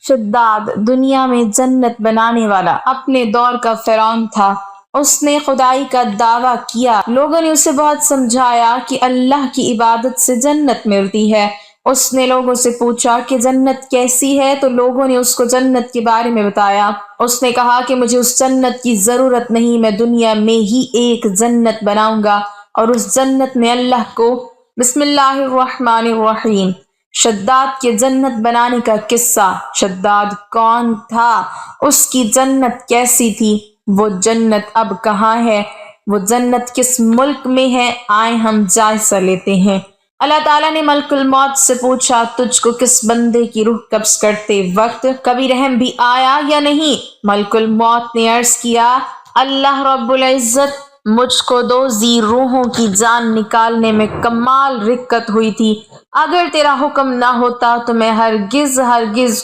شداد دنیا میں جنت بنانے والا اپنے دور کا فرعون تھا۔ اس نے خدائی کا دعویٰ کیا۔ لوگوں نے اسے بہت سمجھایا کہ اللہ کی عبادت سے جنت ملتی ہے۔ اس نے لوگوں سے پوچھا کہ جنت کیسی ہے، تو لوگوں نے اس کو جنت کے بارے میں بتایا۔ اس نے کہا کہ مجھے اس جنت کی ضرورت نہیں، میں دنیا میں ہی ایک جنت بناؤں گا اور اس جنت میں اللہ کو بسم اللہ الرحمن الرحیم۔ شداد کے جنت بنانے کا قصہ۔ شداد کون تھا؟ اس کی جنت کیسی تھی؟ وہ جنت اب کہاں ہے؟ وہ جنت کس ملک میں ہے؟ آئیں ہم جائزہ لیتے ہیں۔ اللہ تعالیٰ نے ملک الموت سے پوچھا، تجھ کو کس بندے کی روح قبض کرتے وقت کبھی رحم بھی آیا یا نہیں؟ ملک الموت نے عرض کیا، اللہ رب العزت، مجھ کو 2 ذی روحوں کی جان نکالنے میں کمال رکت ہوئی تھی۔ اگر تیرا حکم نہ ہوتا تو میں ہرگز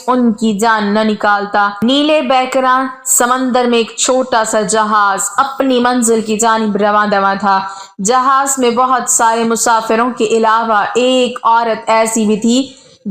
ان کی جان نہ نکالتا۔ نیلے بیکراں سمندر میں ایک چھوٹا سا جہاز اپنی منزل کی جانب رواں تھا۔ جہاز میں بہت سارے مسافروں کے علاوہ ایک عورت ایسی بھی تھی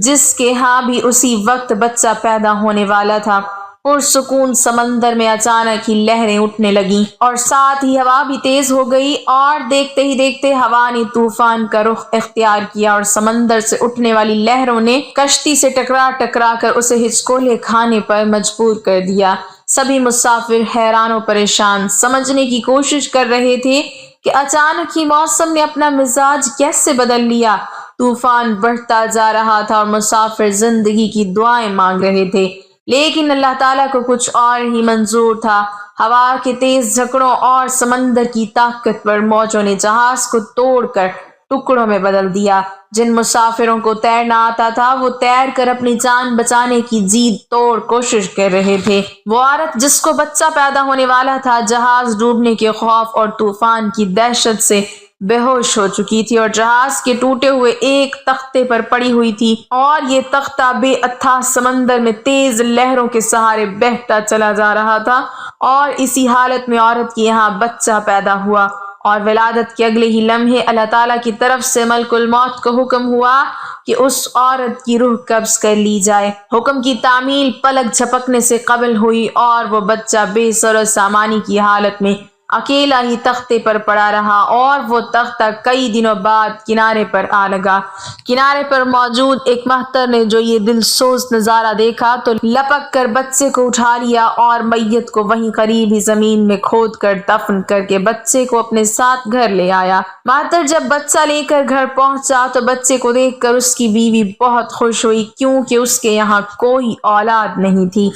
جس کے ہاں بھی اسی وقت بچہ پیدا ہونے والا تھا۔ پرسکون سمندر میں اچانک ہی لہریں اٹھنے لگیں اور ساتھ ہی ہوا بھی تیز ہو گئی، اور دیکھتے ہی دیکھتے ہوا نے طوفان کا رخ اختیار کیا اور سمندر سے اٹھنے والی لہروں نے کشتی سے ٹکرا کر اسے ہچکولے کھانے پر مجبور کر دیا۔ سبھی مسافر حیران و پریشان سمجھنے کی کوشش کر رہے تھے کہ اچانک ہی موسم نے اپنا مزاج کیسے بدل لیا۔ طوفان بڑھتا جا رہا تھا اور مسافر زندگی کی دعائیں مانگ رہے تھے، لیکن اللہ تعالیٰ کو کچھ اور ہی منظور تھا۔ ہوا کے تیز جھکڑوں اور سمندر کی طاقتور موجوں نے جہاز کو توڑ کر ٹکڑوں میں بدل دیا۔ جن مسافروں کو تیرنا آتا تھا وہ تیر کر اپنی جان بچانے کی جی توڑ کوشش کر رہے تھے۔ وہ عورت جس کو بچہ پیدا ہونے والا تھا جہاز ڈوبنے کے خوف اور طوفان کی دہشت سے بے ہوش ہو چکی تھی اور جہاز کے ٹوٹے ہوئے ایک تختے پر پڑی ہوئی تھی، اور یہ تختہ بے اتھاہ سمندر میں تیز لہروں کے سہارے بہتا چلا جا رہا تھا، اور اسی حالت میں عورت کے یہاں بچہ پیدا ہوا، اور ولادت کے اگلے ہی لمحے اللہ تعالیٰ کی طرف سے ملک الموت کو حکم ہوا کہ اس عورت کی روح قبض کر لی جائے۔ حکم کی تعمیل پلک جھپکنے سے قبل ہوئی اور وہ بچہ بے سر و سامانی کی حالت میں اکیلا ہی تختے پر پڑا رہا، اور وہ تختہ کئی دنوں بعد کنارے پر آ لگا۔ کنارے پر موجود ایک مہتر نے جو یہ دل سوز نظارہ دیکھا تو لپک کر بچے کو اٹھا لیا اور میت کو وہیں قریب ہی زمین میں کھود کر دفن کر کے بچے کو اپنے ساتھ گھر لے آیا۔ مہتر جب بچہ لے کر گھر پہنچا تو بچے کو دیکھ کر اس کی بیوی بہت خوش ہوئی، کیونکہ اس کے یہاں کوئی اولاد نہیں تھی،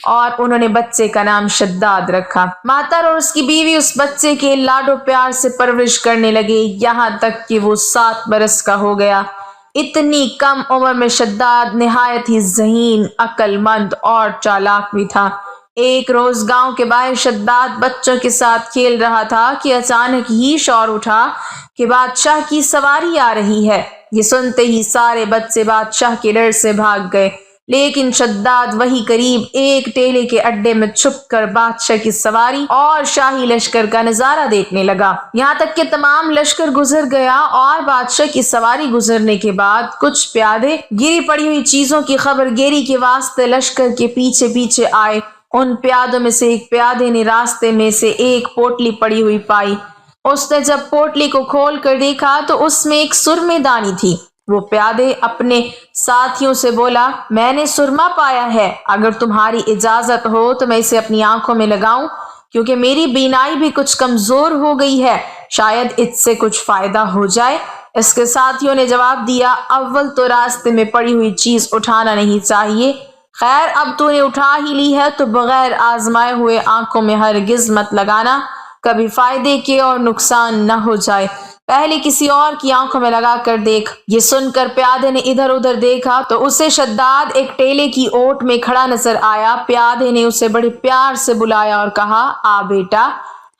اور انہوں نے بچے کا نام شداد رکھا۔ مہتر اور اس کی بیوی اس بچے کے لاڈو پیار سے پرورش کرنے لگے، یہاں تک کہ وہ 7 برس کا ہو گیا۔ اتنی کم عمر میں شداد نہایت ہی ذہین، عقل مند اور چالاک بھی تھا۔ ایک روز گاؤں کے باہر شداد بچوں کے ساتھ کھیل رہا تھا کہ اچانک ہی شور اٹھا کہ بادشاہ کی سواری آ رہی ہے۔ یہ سنتے ہی سارے بچے بادشاہ کے ڈر سے بھاگ گئے، لیکن شداد وہی قریب ایک ٹیلے کے اڈے میں چھپ کر بادشاہ کی سواری اور شاہی لشکر کا نظارہ دیکھنے لگا۔ یہاں تک کہ تمام لشکر گزر گیا اور بادشاہ کی سواری گزرنے کے بعد کچھ پیادے گری پڑی ہوئی چیزوں کی خبر گیری کے واسطے لشکر کے پیچھے پیچھے آئے۔ ان پیادوں میں سے ایک پیادے نے راستے میں سے ایک پوٹلی پڑی ہوئی پائی۔ اس نے جب پوٹلی کو کھول کر دیکھا تو اس میں ایک سرمے دانی تھی۔ وہ پیادے اپنے ساتھیوں سے بولا، میں نے سرما پایا ہے، اگر تمہاری اجازت ہو تو میں اسے اپنی آنکھوں میں لگاؤں، کیونکہ میری بینائی بھی کچھ کمزور ہو گئی ہے، شاید اس سے کچھ فائدہ ہو جائے۔ اس کے ساتھیوں نے جواب دیا، اول تو راستے میں پڑی ہوئی چیز اٹھانا نہیں چاہیے، خیر اب تو نے اٹھا ہی لی ہے تو بغیر آزمائے ہوئے آنکھوں میں ہرگز مت لگانا، کبھی فائدے کے اور نقصان نہ ہو جائے، پہلے کسی اور کی آنکھوں میں لگا کر دیکھ۔ یہ سن کر پیادے نے ادھر ادھر دیکھا تو اسے شداد ایک ٹیلے کی اوٹ میں کھڑا نظر آیا۔ پیادے نے اسے بڑے پیار سے بلایا اور کہا، آ بیٹا،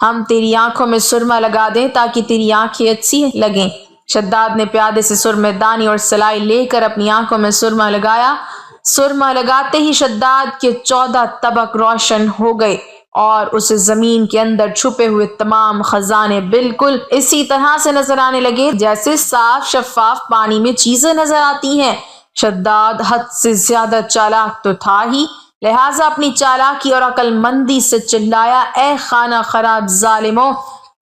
ہم تیری آنکھوں میں سرما لگا دیں تاکہ تیری آنکھیں اچھی لگیں۔ شداد نے پیادے سے سرمے دانی اور سلائی لے کر اپنی آنکھوں میں سرما لگایا۔ سرما لگاتے ہی شداد کے 14 طبق روشن ہو گئے اور اسے زمین کے اندر چھپے ہوئے تمام خزانے بالکل اسی طرح سے نظر آنے لگے جیسے صاف شفاف پانی میں چیزیں نظر آتی ہیں۔ شداد حد سے زیادہ چالاک تو تھا ہی، لہٰذا اپنی چالاکی اور عقل مندی سے چلایا، اے خانہ خراب ظالموں،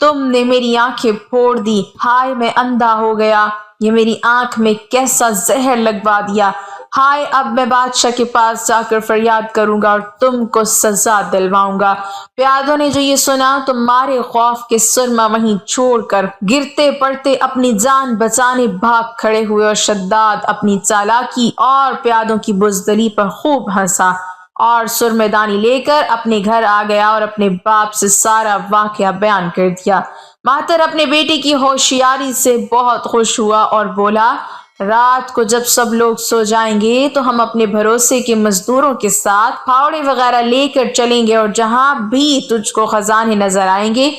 تم نے میری آنکھیں پھوڑ دی، ہائے میں اندھا ہو گیا، یہ میری آنکھ میں کیسا زہر لگوا دیا، ہائے اب میں بادشاہ کے پاس جا کر فریاد کروں گا اور تم کو سزا دلواؤں گا۔ پیادوں نے جو یہ سنا تو مارے خوف کے سرما وہیں چھوڑ کر گرتے پڑتے اپنی جان بچانے بھاگ کھڑے ہوئے، اور شداد اپنی چالاکی اور پیادوں کی بزدلی پر خوب ہنسا اور سرمےدانی لے کر اپنے گھر آ گیا اور اپنے باپ سے سارا واقعہ بیان کر دیا۔ مہتر اپنے بیٹے کی ہوشیاری سے بہت خوش ہوا اور بولا، رات کو جب سب لوگ سو جائیں گے تو ہم اپنے بھروسے کے مزدوروں کے ساتھ پھاوڑے وغیرہ لے کر چلیں گے، اور جہاں بھی تجھ کو خزانے نظر آئیں گے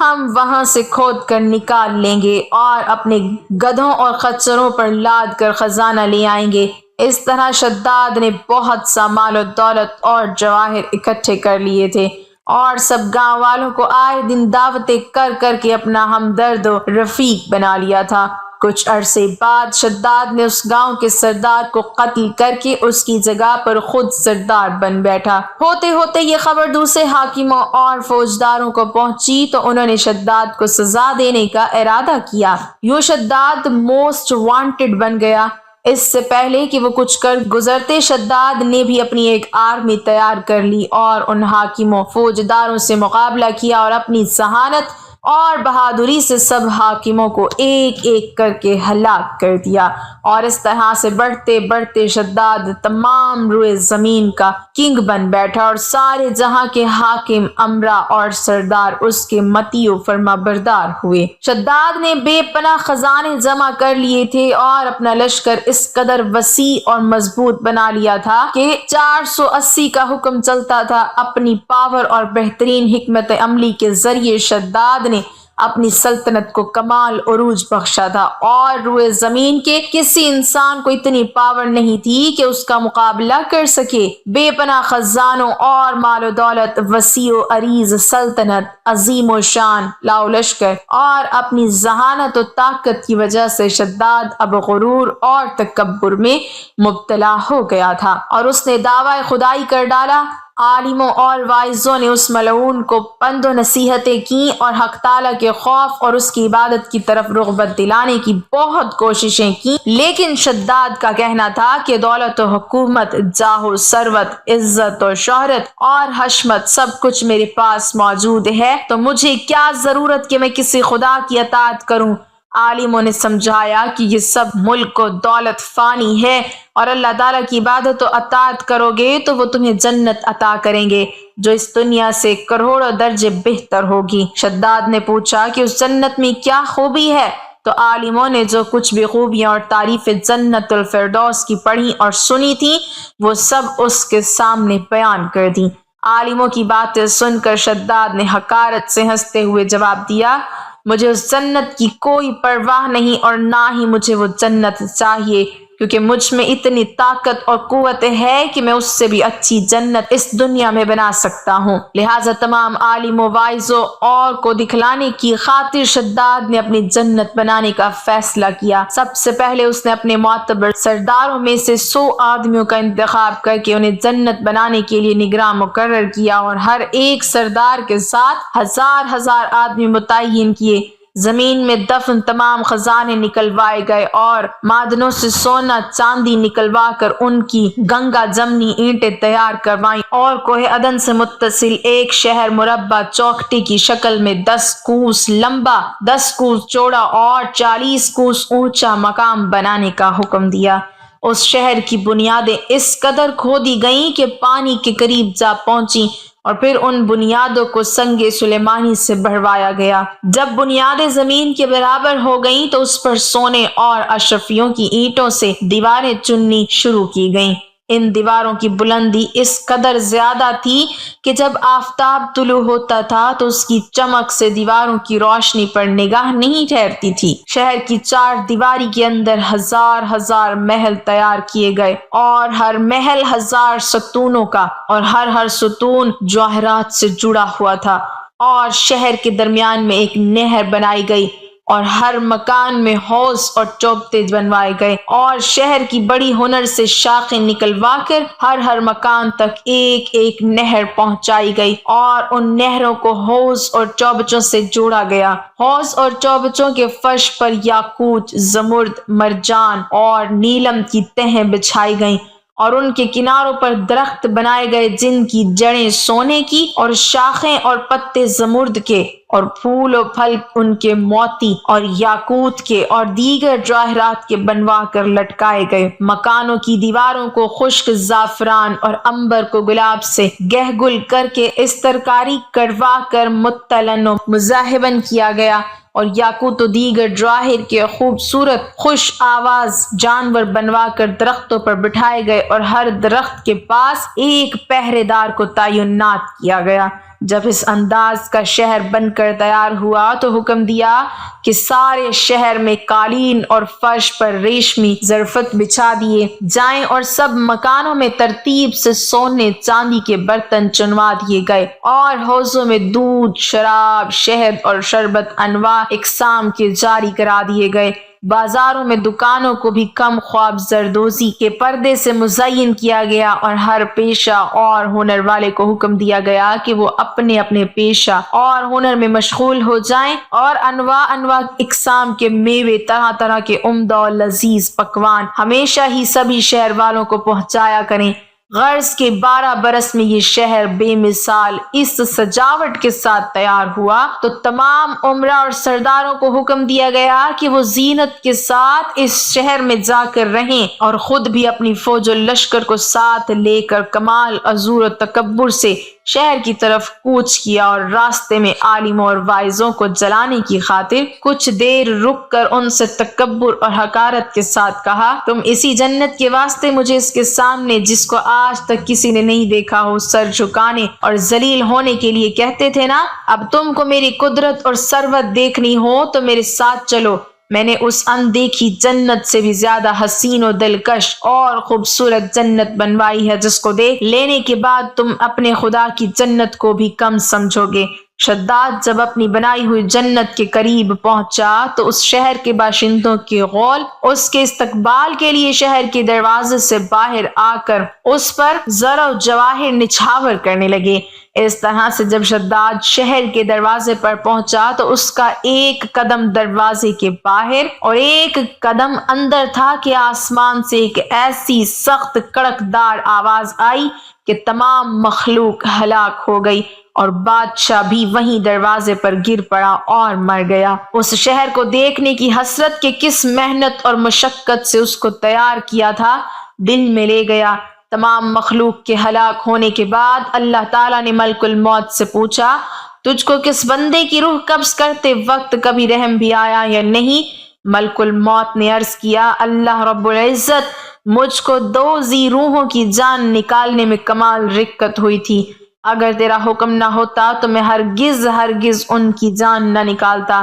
ہم وہاں سے کھود کر نکال لیں گے اور اپنے گدھوں اور خچروں پر لاد کر خزانہ لے آئیں گے۔ اس طرح شداد نے بہت سا مال و دولت اور جواہر اکٹھے کر لیے تھے، اور سب گاؤں والوں کو آئے دن دعوتیں کر کر کے اپنا ہمدرد و رفیق بنا لیا تھا۔ کچھ عرصے بعد شداد نے اس گاؤں کے سردار کو قتل کر کے اس کی جگہ پر خود سردار بن بیٹھا۔ ہوتے ہوتے یہ خبر دوسرے حاکموں اور فوجداروں کو پہنچی تو انہوں نے شداد کو سزا دینے کا ارادہ کیا۔ یوں شداد موسٹ وانٹڈ بن گیا۔ اس سے پہلے کہ وہ کچھ کر گزرتے، شداد نے بھی اپنی ایک آرمی تیار کر لی اور ان حاکموں فوجداروں سے مقابلہ کیا اور اپنی ذہانت اور بہادری سے سب حاکموں کو ایک ایک کر کے ہلاک کر دیا، اور اس طرح سے بڑھتے بڑھتے شداد تمام روئے زمین کا کنگ بن بیٹھا، اور سارے جہاں کے حاکم، امرا اور سردار اس کے مطیع و فرما بردار ہوئے۔ شداد نے بے پناہ خزانے جمع کر لیے تھے اور اپنا لشکر اس قدر وسیع اور مضبوط بنا لیا تھا کہ 480 کا حکم چلتا تھا۔ اپنی پاور اور بہترین حکمت عملی کے ذریعے شداد نے اپنی سلطنت کو کمال عروج بخشا تھا، اور روئے زمین کے کسی انسان کو اتنی پاور نہیں تھی کہ اس کا مقابلہ کر سکے۔ بے پناہ خزانوں اور مال و دولت، وسیع و عریض سلطنت، عظیم و شان لاؤ لشکر اور اپنی ذہانت و طاقت کی وجہ سے شداد اب غرور اور تکبر میں مبتلا ہو گیا تھا، اور اس نے دعویٰ خدائی کر ڈالا۔ عالموں اور واعظوں نے اس ملعون کو پند و نصیحتیں کی اور حق تعالیٰ کے خوف اور اس کی عبادت کی طرف رغبت دلانے کی بہت کوششیں کی، لیکن شداد کا کہنا تھا کہ دولت و حکومت، جاہ و ثروت، عزت و شہرت اور حشمت سب کچھ میرے پاس موجود ہے، تو مجھے کیا ضرورت کہ میں کسی خدا کی اطاعت کروں۔ عالموں نے سمجھایا کہ یہ سب ملک و دولت فانی ہے، اور اللہ تعالیٰ کی عبادت و اطاعت کرو گے تو وہ تمہیں جنت عطا کریں گے جو اس دنیا سے کروڑوں درجے بہتر ہوگی۔ شداد نے پوچھا کہ اس جنت میں کیا خوبی ہے؟ تو عالموں نے جو کچھ بھی خوبیاں اور تعریف جنت الفردوس کی پڑھی اور سنی تھی وہ سب اس کے سامنے بیان کر دیں۔ عالموں کی باتیں سن کر شداد نے حقارت سے ہنستے ہوئے جواب دیا، مجھے اس جنت کی کوئی پرواہ نہیں، اور نہ ہی مجھے وہ جنت چاہیے، کیونکہ مجھ میں اتنی طاقت اور قوت ہے کہ میں اس سے بھی اچھی جنت اس دنیا میں بنا سکتا ہوں۔ لہٰذا تمام عالموں، واعظوں اور کو دکھلانے کی خاطر شداد نے اپنی جنت بنانے کا فیصلہ کیا۔ سب سے پہلے اس نے اپنے معتبر سرداروں میں سے 100 آدمیوں کا انتخاب کر کے انہیں جنت بنانے کے لیے نگراں مقرر کیا، اور ہر ایک سردار کے ساتھ 1000 آدمی متعین کیے۔ زمین میں دفن تمام خزانے نکلوائے گئے اور معدنوں سے سونا چاندی نکلوا کر ان کی گنگا جمنی اینٹیں تیار کروائیں، اور کوہ عدن سے متصل ایک شہر مربع چوکھٹی کی شکل میں 10 کوس لمبا، 10 کوس چوڑا اور 40 کوس اونچا مقام بنانے کا حکم دیا۔ اس شہر کی بنیادیں اس قدر کھودی گئیں کہ پانی کے قریب جا پہنچی، اور پھر ان بنیادوں کو سنگ سلیمانی سے بڑھوایا گیا۔ جب بنیادیں زمین کے برابر ہو گئیں تو اس پر سونے اور اشرفیوں کی اینٹوں سے دیواریں چننی شروع کی گئیں۔ ان دیواروں کی بلندی اس قدر زیادہ تھی کہ جب آفتاب طلوع ہوتا تھا تو اس کی چمک سے دیواروں کی روشنی پر نگاہ نہیں ٹھہرتی تھی۔ شہر کی 4 دیواری کے اندر 1000 محل تیار کیے گئے، اور ہر محل 1000 ستونوں کا، اور ہر ستون جواہرات سے جڑا ہوا تھا، اور شہر کے درمیان میں ایک نہر بنائی گئی، اور ہر مکان میں حوض اور چوبتے بنوائے گئے، اور شہر کی بڑی ہنر سے شاخیں نکلوا کر ہر مکان تک ایک ایک نہر پہنچائی گئی، اور ان نہروں کو حوض اور چوبچوں سے جوڑا گیا۔ حوض اور چوبچوں کے فرش پر یاقوت، زمرد، مرجان اور نیلم کی تہیں بچھائی گئیں، اور ان کے کناروں پر درخت بنائے گئے جن کی جڑیں سونے کی اور شاخیں اور پتے زمرد کے اور پھول و پھل ان کے موتی اور یاقوت کے اور دیگر جواہرات کے بنوا کر لٹکائے گئے۔ مکانوں کی دیواروں کو خشک زعفران اور عنبر کو گلاب سے گہگل کر کے استرکاری کروا کر مطلن و مزاحبن کیا گیا، اور یاقوت و دیگر جواہر کے خوبصورت خوش آواز جانور بنوا کر درختوں پر بٹھائے گئے، اور ہر درخت کے پاس ایک پہرے دار کو تعینات کیا گیا۔ جب اس انداز کا شہر بن کر تیار ہوا تو حکم دیا کہ سارے شہر میں قالین اور فرش پر ریشمی زرفت بچھا دیے جائیں، اور سب مکانوں میں ترتیب سے سونے چاندی کے برتن چنوا دیے گئے، اور حوضوں میں دودھ، شراب، شہد اور شربت انواع اقسام کے جاری کرا دیے گئے۔ بازاروں میں دکانوں کو بھی کم خواب زردوزی کے پردے سے مزین کیا گیا، اور ہر پیشہ اور ہنر والے کو حکم دیا گیا کہ وہ اپنے اپنے پیشہ اور ہنر میں مشغول ہو جائیں، اور انواع اقسام کے میوے، طرح طرح کے عمدہ اور لذیذ پکوان ہمیشہ ہی سبھی شہر والوں کو پہنچایا کریں۔ غرض کے 12 برس میں یہ شہر بے مثال اس سجاوٹ کے ساتھ تیار ہوا تو تمام امراء اور سرداروں کو حکم دیا گیا کہ وہ زینت کے ساتھ اس شہر میں جا کر رہیں، اور خود بھی اپنی فوج و لشکر کو ساتھ لے کر کمال عزور و تکبر سے شہر کی طرف کوچ کیا، اور راستے میں عالموں اور واعظوں کو جلانے کی خاطر کچھ دیر رک کر ان سے تکبر اور حقارت کے ساتھ کہا، تم اسی جنت کے واسطے مجھے اس کے سامنے جس کو آج تک کسی نے نہیں دیکھا ہو سر جھکانے اور ذلیل ہونے کے لیے کہتے تھے نا؟ اب تم کو میری قدرت اور ثروت دیکھنی ہو تو میرے ساتھ چلو، میں نے اس اندیکھی جنت سے بھی زیادہ حسین و دلکش اور خوبصورت جنت بنوائی ہے جس کو دیکھ لینے کے بعد تم اپنے خدا کی جنت کو بھی کم سمجھو گے۔ شداد جب اپنی بنائی ہوئی جنت کے قریب پہنچا تو اس شہر کے باشندوں کے غول اس کے استقبال کے لیے شہر کے دروازے سے باہر آ کر اس پر زر و جواہر نچھاور کرنے لگے۔ اس طرح سے جب شداد شہر کے دروازے پر پہنچا تو اس کا ایک قدم دروازے کے باہر اور ایک قدم اندر تھا کہ آسمان سے ایک ایسی سخت کڑکدار آواز آئی کہ تمام مخلوق ہلاک ہو گئی، اور بادشاہ بھی وہیں دروازے پر گر پڑا اور مر گیا۔ اس شہر کو دیکھنے کی حسرت کہ کس محنت اور مشقت سے اس کو تیار کیا تھا دل میں لے گیا۔ تمام مخلوق کے ہلاک ہونے کے بعد اللہ تعالیٰ نے ملک الموت سے پوچھا، تجھ کو کس بندے کی روح قبض کرتے وقت کبھی رحم بھی آیا یا نہیں؟ ملک الموت نے عرض کیا، اللہ رب العزت، مجھ کو 2 ذی روحوں کی جان نکالنے میں کمال رقت ہوئی تھی، اگر تیرا حکم نہ ہوتا تو میں ہرگز ان کی جان نہ نکالتا۔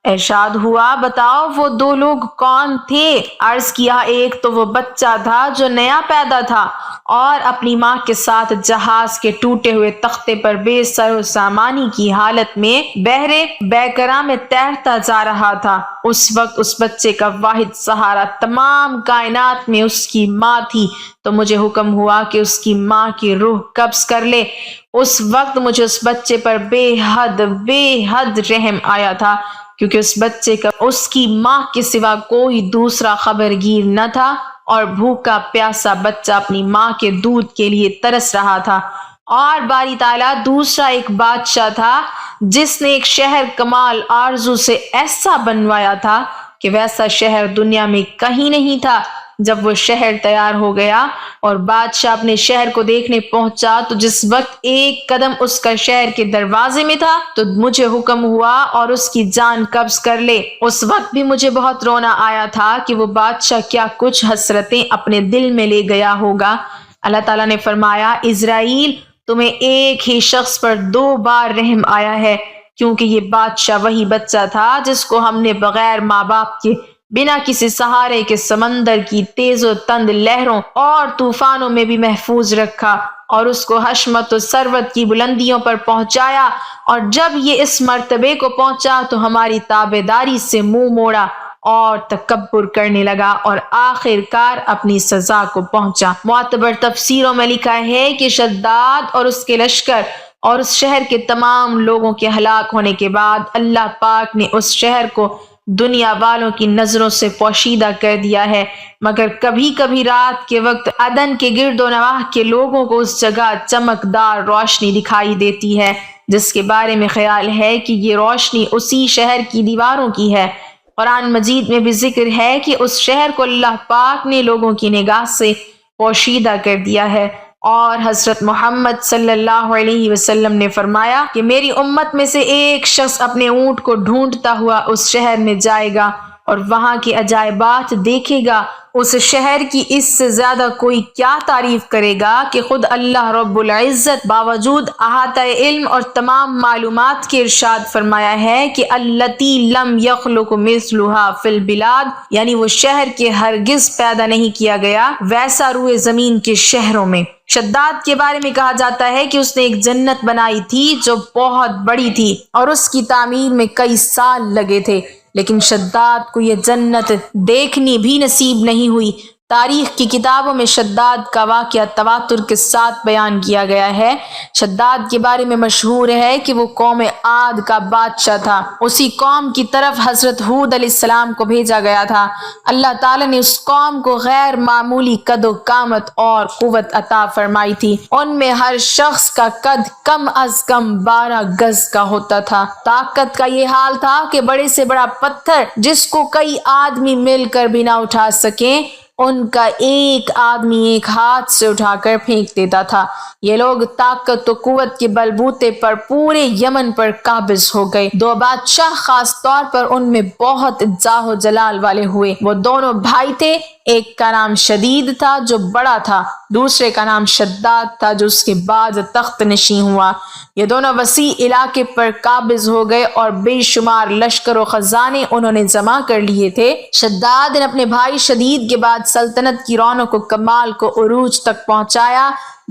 ارشاد ہوا، بتاؤ وہ 2 لوگ کون تھے؟ عرض کیا، ایک تو وہ بچہ تھا جو نیا پیدا تھا اور اپنی ماں کے ساتھ جہاز کے ٹوٹے ہوئے تختے پر بے سر و سامانی کی حالت میں بحر بیکرا میں تیرتا جا رہا تھا۔ اس وقت اس بچے کا واحد سہارا تمام کائنات میں اس کی ماں تھی، تو مجھے حکم ہوا کہ اس کی ماں کی روح قبض کر لے۔ اس وقت مجھے اس بچے پر بے حد رحم آیا تھا، کیونکہ اس بچے کا اس کی ماں کے سوا کوئی دوسرا خبرگیر نہ تھا، اور بھوکا پیاسا بچہ اپنی ماں کے دودھ کے لیے ترس رہا تھا۔ اور باری تعالیٰ دوسرا ایک بادشاہ تھا جس نے ایک شہر کمال آرزو سے ایسا بنوایا تھا کہ ویسا شہر دنیا میں کہیں نہیں تھا۔ جب وہ شہر تیار ہو گیا اور بادشاہ اپنے شہر کو دیکھنے پہنچا تو جس وقت ایک قدم اس کا شہر کے دروازے میں تھا تو مجھے حکم ہوا اور اس کی جان قبض کر لے۔ اس وقت بھی مجھے بہت رونا آیا تھا کہ وہ بادشاہ کیا کچھ حسرتیں اپنے دل میں لے گیا ہوگا۔ اللہ تعالیٰ نے فرمایا، اسرائیل، تمہیں ایک ہی شخص پر 2 بار رحم آیا ہے، کیونکہ یہ بادشاہ وہی بچہ تھا جس کو ہم نے بغیر ماں باپ کے بنا کسی سہارے کے سمندر کی تیز و تند لہروں اور طوفانوں میں بھی محفوظ رکھا، اور اس کو حشمت و ثروت کی بلندیوں پر پہنچایا، اور جب یہ اس مرتبے کو پہنچا تو ہماری تابعداری سے منہ موڑا اور تکبر کرنے لگا اور آخر کار اپنی سزا کو پہنچا۔ معتبر تفسیروں میں لکھا ہے کہ شداد اور اس کے لشکر اور اس شہر کے تمام لوگوں کے ہلاک ہونے کے بعد اللہ پاک نے اس شہر کو دنیا والوں کی نظروں سے پوشیدہ کر دیا ہے، مگر کبھی کبھی رات کے وقت عدن کے گرد و نواح کے لوگوں کو اس جگہ چمکدار روشنی دکھائی دیتی ہے، جس کے بارے میں خیال ہے کہ یہ روشنی اسی شہر کی دیواروں کی ہے۔ قرآن مجید میں بھی ذکر ہے کہ اس شہر کو اللہ پاک نے لوگوں کی نگاہ سے پوشیدہ کر دیا ہے، اور حضرت محمد صلی اللہ علیہ وسلم نے فرمایا کہ میری امت میں سے ایک شخص اپنے اونٹ کو ڈھونڈتا ہوا اس شہر میں جائے گا اور وہاں کے عجائبات دیکھے گا۔ اس شہر کی اس سے زیادہ کوئی کیا تعریف کرے گا کہ خود اللہ رب العزت باوجود احاطہ علم اور تمام معلومات کے ارشاد فرمایا ہے کہ التی لم یخلق مثلھا فی البلاد، یعنی وہ شہر کے ہرگز پیدا نہیں کیا گیا ویسا روئے زمین کے شہروں میں۔ شداد کے بارے میں کہا جاتا ہے کہ اس نے ایک جنت بنائی تھی جو بہت بڑی تھی اور اس کی تعمیر میں کئی سال لگے تھے، لیکن شداد کو یہ جنت دیکھنی بھی نصیب نہیں ہوئی۔ تاریخ کی کتابوں میں شداد کا واقعہ تواتر کے ساتھ بیان کیا گیا ہے۔ شداد کے بارے میں مشہور ہے کہ وہ قوم عاد کا بادشاہ تھا۔ اسی قوم کی طرف حضرت ہود علیہ السلام کو بھیجا گیا تھا۔ اللہ تعالیٰ نے اس قوم کو غیر معمولی قد و قامت اور قوت عطا فرمائی تھی۔ ان میں ہر شخص کا قد کم از کم 12 گز کا ہوتا تھا۔ طاقت کا یہ حال تھا کہ بڑے سے بڑا پتھر جس کو کئی آدمی مل کر بھی نہ اٹھا سکیں، ان کا ایک آدمی ایک ہاتھ سے اٹھا کر پھینک دیتا تھا۔ یہ لوگ طاقت و قوت کے بلبوتے پر پورے یمن پر قابض ہو گئے۔ دو بادشاہ خاص طور پر ان میں بہت جاہ و جلال والے ہوئے۔ وہ دونوں بھائی تھے، ایک کا نام شدید تھا جو بڑا تھا، دوسرے کا نام شداد تھا جو اس کے بعد تخت نشین ہوا۔ یہ دونوں وسیع علاقے پر قابض ہو گئے اور بے شمار لشکر و خزانے انہوں نے جمع کر لیے تھے۔ شداد نے اپنے بھائی شدید کے بعد سلطنت کی رونق و کمال کو عروج تک پہنچایا۔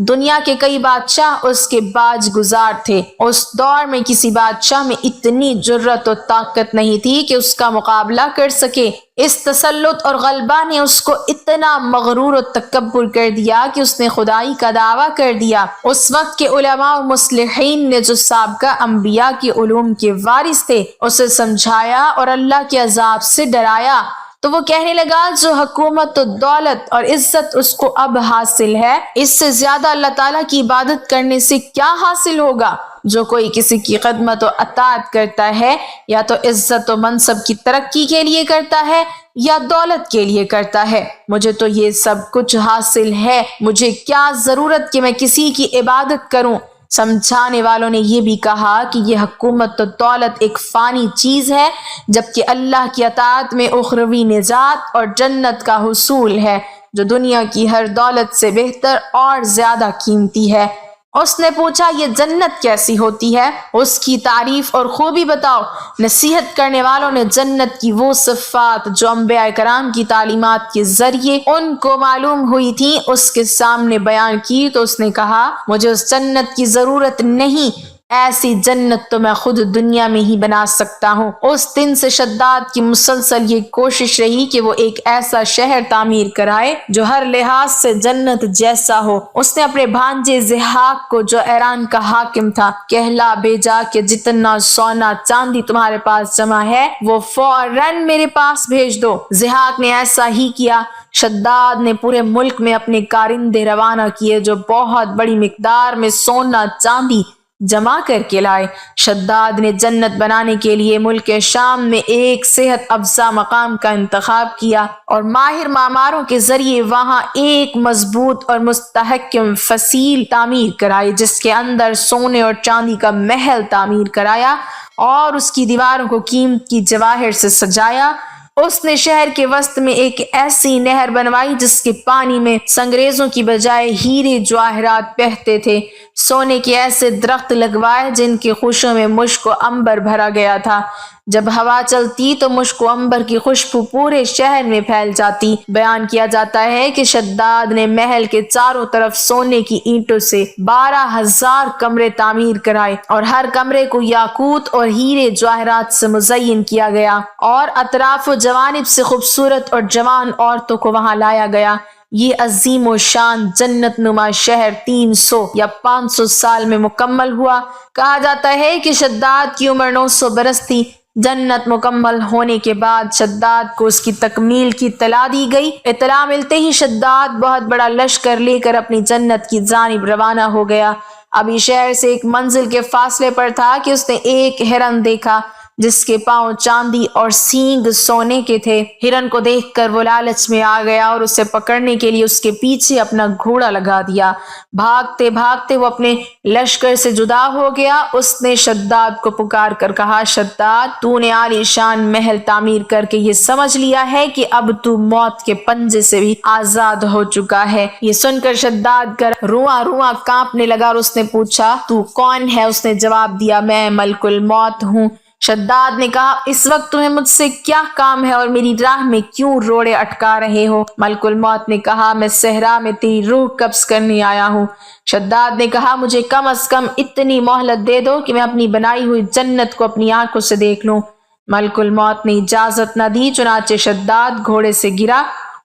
دنیا کے کئی بادشاہ اس کے باج گزار تھے۔ اس دور میں کسی بادشاہ میں اتنی جرأت و طاقت نہیں تھی کہ اس کا مقابلہ کر سکے۔ اس تسلط اور غلبہ نے اس کو اتنا مغرور و تکبر کر دیا کہ اس نے خدائی کا دعویٰ کر دیا۔ اس وقت کے علماء و مصلحین نے جو سابقہ انبیاء کے علوم کے وارث تھے اسے سمجھایا اور اللہ کے عذاب سے ڈرایا، تو وہ کہنے لگا جو حکومت و دولت اور عزت اس کو اب حاصل ہے، اس سے زیادہ اللہ تعالیٰ کی عبادت کرنے سے کیا حاصل ہوگا؟ جو کوئی کسی کی خدمت و اطاعت کرتا ہے یا تو عزت و منصب کی ترقی کے لیے کرتا ہے یا دولت کے لیے کرتا ہے، مجھے تو یہ سب کچھ حاصل ہے، مجھے کیا ضرورت کہ میں کسی کی عبادت کروں۔ سمجھانے والوں نے یہ بھی کہا کہ یہ حکومت و دولت ایک فانی چیز ہے، جبکہ اللہ کی اطاعت میں اخروی نجات اور جنت کا حصول ہے، جو دنیا کی ہر دولت سے بہتر اور زیادہ قیمتی ہے۔ اس نے پوچھا یہ جنت کیسی ہوتی ہے؟ اس کی تعریف اور خوبی بتاؤ۔ نصیحت کرنے والوں نے جنت کی وہ صفات جو انبیاء کرام کی تعلیمات کے ذریعے ان کو معلوم ہوئی تھیں اس کے سامنے بیان کی، تو اس نے کہا مجھے اس جنت کی ضرورت نہیں، ایسی جنت تو میں خود دنیا میں ہی بنا سکتا ہوں۔ اس دن سے شداد کی مسلسل یہ کوشش رہی کہ وہ ایک ایسا شہر تعمیر کرائے جو ہر لحاظ سے جنت جیسا ہو۔ اس نے اپنے بھانجے ضحاک کو جو ایران کا حاکم تھا کہلا بھیجا کہ جتنا سونا چاندی تمہارے پاس جمع ہے وہ فوراً میرے پاس بھیج دو۔ ضحاک نے ایسا ہی کیا۔ شداد نے پورے ملک میں اپنے کارندے روانہ کیے جو بہت بڑی مقدار میں سونا چاندی جمع کر کے لائے۔ شداد نے جنت بنانے کے لیے ملک شام میں ایک صحت افزا مقام کا انتخاب کیا اور ماہر معماروں کے ذریعے وہاں ایک مضبوط اور مستحکم فصیل تعمیر کرائی، جس کے اندر سونے اور چاندی کا محل تعمیر کرایا اور اس کی دیواروں کو قیمت کی جواہر سے سجایا۔ اس نے شہر کے وسط میں ایک ایسی نہر بنوائی جس کے پانی میں سنگریزوں کی بجائے ہیرے جواہرات بہتے تھے۔ سونے کے ایسے درخت لگوائے جن کی خوشبو میں مشک و عنبر بھرا گیا تھا۔ جب ہوا چلتی تو مشک و عنبر کی خوشبو پورے شہر میں پھیل جاتی۔ بیان کیا جاتا ہے کہ شداد نے محل کے چاروں طرف سونے کی اینٹوں سے 12,000 کمرے تعمیر کرائے، اور ہر کمرے کو یاقوت اور ہیرے جواہرات سے مزین کیا گیا، اور اطراف و جوانب سے خوبصورت اور جوان عورتوں کو وہاں لایا گیا۔ یہ عظیم و شان جنت نما شہر 300 یا 500 سال میں مکمل ہوا۔ کہا جاتا ہے کہ شداد کی عمر 900 برس تھی۔ جنت مکمل ہونے کے بعد شداد کو اس کی تکمیل کی اطلاع دی گئی۔ اطلاع ملتے ہی شداد بہت بڑا لشکر لے کر اپنی جنت کی جانب روانہ ہو گیا۔ ابھی شہر سے ایک منزل کے فاصلے پر تھا کہ اس نے ایک ہرن دیکھا جس کے پاؤں چاندی اور سینگ سونے کے تھے۔ ہرن کو دیکھ کر وہ لالچ میں آ گیا اور اسے پکڑنے کے لیے اس کے پیچھے اپنا گھوڑا لگا دیا۔ بھاگتے بھاگتے وہ اپنے لشکر سے جدا ہو گیا۔ اس نے شداد کو پکار کر کہا، شداد، تو نے عالی شان محل تعمیر کر کے یہ سمجھ لیا ہے کہ اب تو موت کے پنجے سے بھی آزاد ہو چکا ہے۔ یہ سن کر شداد کا رواں رواں کانپنے لگا اور اس نے پوچھا، تو کون ہے؟ اس نے جواب دیا، میں ملک الموت ہوں۔ شداد نے کہا، اس وقت تمہیں مجھ سے کیا کام ہے اور میری راہ میں کیوں روڑے اٹکا رہے ہو؟ ملک الموت نے کہا، میں صحرا میں تیری روح قبض کرنے آیا ہوں۔ شداد نے کہا، مجھے کم از کم اتنی مہلت دے دو کہ میں اپنی بنائی ہوئی جنت کو اپنی آنکھوں سے دیکھ لوں۔ ملک الموت نے اجازت نہ دی، چنانچہ شداد گھوڑے سے گرا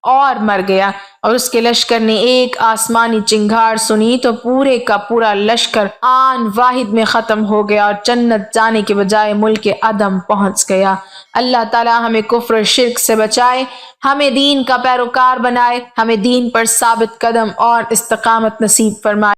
اور مر گیا، اور اس کے لشکر نے ایک آسمانی چنگھاڑ سنی تو پورے کا پورا لشکر آن واحد میں ختم ہو گیا اور جنت جانے کے بجائے ملک عدم پہنچ گیا۔ اللہ تعالی ہمیں کفر و شرک سے بچائے، ہمیں دین کا پیروکار بنائے، ہمیں دین پر ثابت قدم اور استقامت نصیب فرمائے۔